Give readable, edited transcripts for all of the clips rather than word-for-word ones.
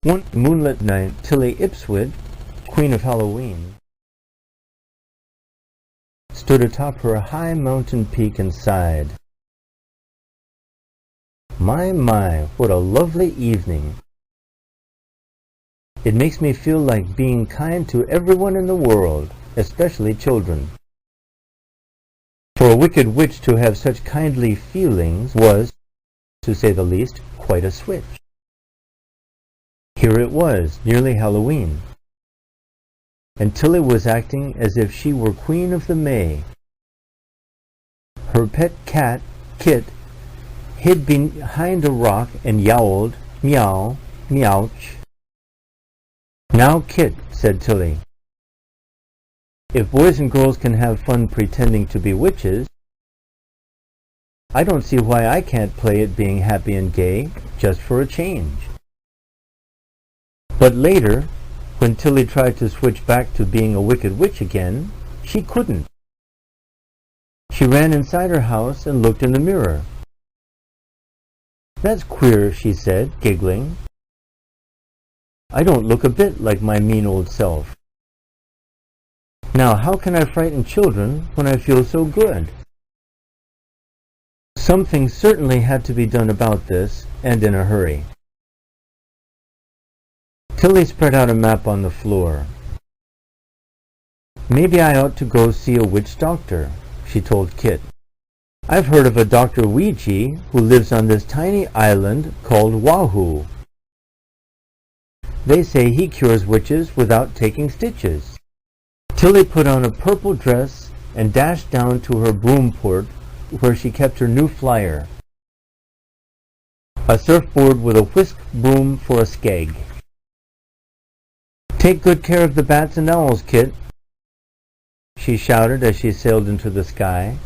One moonlit night, Tilly Ipswich, Queen of Halloween, stood atop her high mountain peak and sighed. My, what a lovely evening. It makes me feel like being kind to everyone in the world, especially children. For a wicked witch to have such kindly feelings was, to say the least, quite a switch. Here it was, nearly Halloween, and Tilly was acting as if she were Queen of the May. Her pet cat, Kit, hid behind a rock and yowled, meow, meowch. "Now, Kit," said Tilly, "if boys and girls can have fun pretending to be witches, I don't see why I can't play at being happy and gay, just for a change." But later, when Tilly tried to switch back to being a wicked witch again, she couldn't. She ran inside her house and looked in the mirror. "That's queer," she said, giggling. "I don't look a bit like my mean old self. Now, how can I frighten children when I feel so good?" Something certainly had to be done about this, and in a hurry. Tilly spread out a map on the floor. "Maybe I ought to go see a witch doctor," she told Kit. "I've heard of a Dr. Ouija who lives on this tiny island called Wahoo. They say he cures witches without taking stitches." Tilly put on a purple dress and dashed down to her broom port where she kept her new flyer, a surfboard with a whisk broom for a skeg. "Take good care of the bats and owls, Kit," she shouted as she sailed into the sky.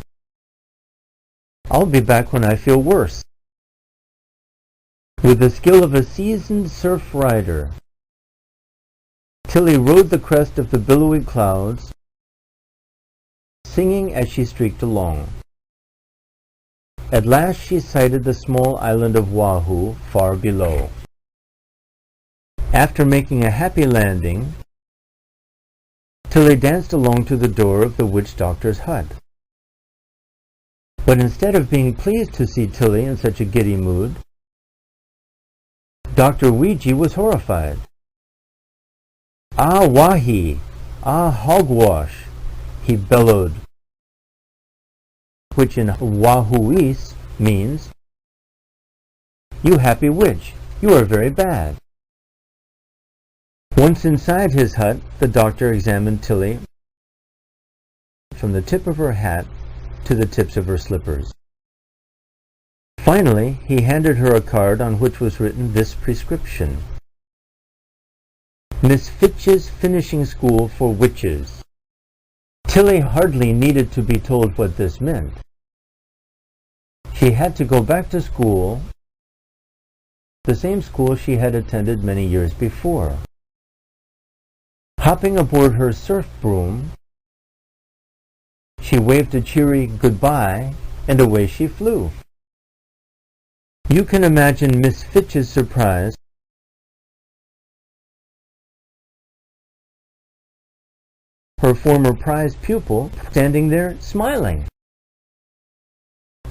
"I'll be back when I feel worse." With the skill of a seasoned surf rider, Tilly rode the crest of the billowy clouds, singing as she streaked along. At last she sighted the small island of Wahoo far below. After making a happy landing, Tilly danced along to the door of the witch doctor's hut. But instead of being pleased to see Tilly in such a giddy mood, Dr. Ouija was horrified. "Ah, wahi! Ah, hogwash!" he bellowed, which in Wahooese means, "You happy witch, you are very bad." Once inside his hut, the doctor examined Tilly from the tip of her hat to the tips of her slippers. Finally, he handed her a card on which was written this prescription: "Miss Fitch's Finishing School for Witches." Tilly hardly needed to be told what this meant. She had to go back to school, the same school she had attended many years before. Hopping aboard her surf broom, she waved a cheery goodbye, and away she flew. You can imagine Miss Fitch's surprise her former prize pupil standing there smiling.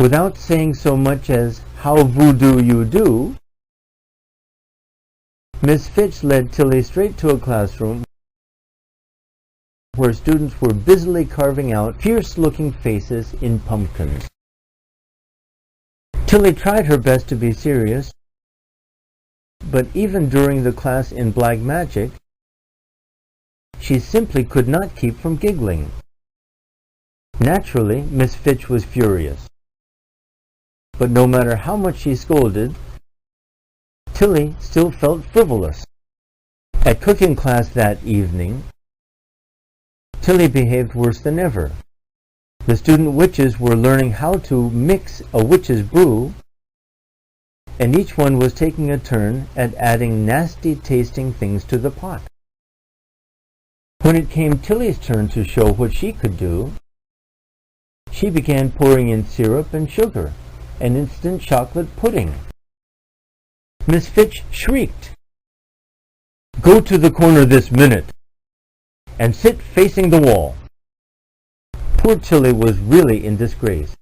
Without saying so much as, "How voodoo you do," Miss Fitch led Tilly straight to a classroom where students were busily carving out fierce-looking faces in pumpkins. Tilly tried her best to be serious, but even during the class in black magic, she simply could not keep from giggling. Naturally, Miss Fitch was furious. But no matter how much she scolded, Tilly still felt frivolous. At cooking class that evening, Tilly behaved worse than ever. The student witches were learning how to mix a witch's brew, and each one was taking a turn at adding nasty-tasting things to the pot. When it came Tilly's turn to show what she could do, she began pouring in syrup and sugar and instant chocolate pudding. Miss Fitch shrieked. Go to the corner this minute and sit facing the wall. Poor Tilly was really in disgrace.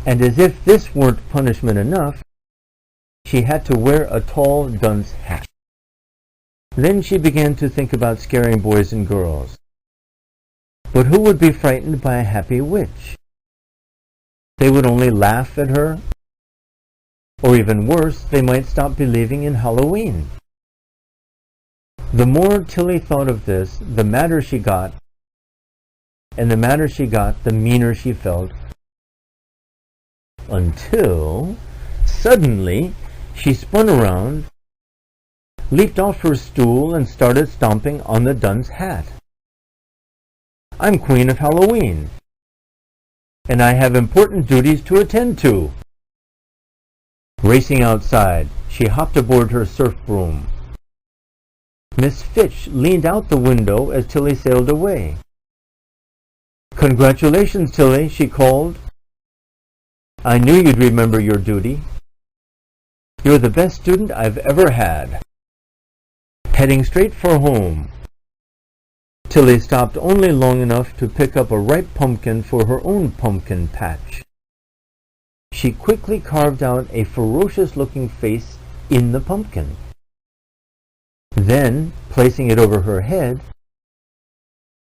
And as if this weren't punishment enough, she had to wear a tall dunce hat. Then she began to think about scaring boys and girls. But who would be frightened by a happy witch? They would only laugh at her. Or even worse, they might stop believing in Halloween. The more Tilly thought of this, the madder she got. And the madder she got, the meaner she felt. Until, suddenly, she spun around, leaped off her stool, and started stomping on the dunce hat. I'm Queen of Halloween, and I have important duties to attend to. Racing outside, she hopped aboard her surf broom. Miss Fitch leaned out the window as Tilly sailed away. Congratulations, Tilly, she called. I knew you'd remember your duty. You're the best student I've ever had. Heading straight for home, Tilly stopped only long enough to pick up a ripe pumpkin for her own pumpkin patch. She quickly carved out a ferocious-looking face in the pumpkin. Then, placing it over her head,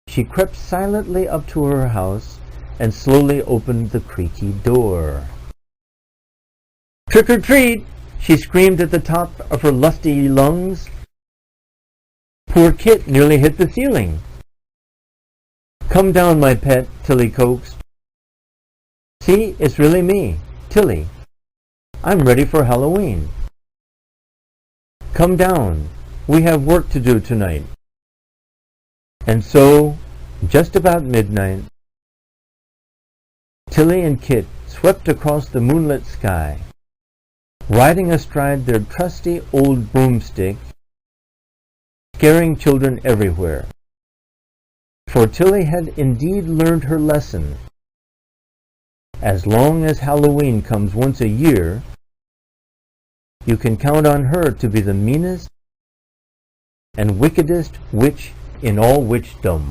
she crept silently up to her house and slowly opened the creaky door. "Trick or treat!" she screamed at the top of her lusty lungs. Poor Kit nearly hit the ceiling. "Come down, my pet," Tilly coaxed. "See, it's really me, Tilly. I'm ready for Halloween. Come down. We have work to do tonight." And so, just about midnight, Tilly and Kit swept across the moonlit sky, riding astride their trusty old broomstick, scaring children everywhere. For Tilly had indeed learned her lesson. As long as Halloween comes once a year, you can count on her to be the meanest and wickedest witch in all witchdom.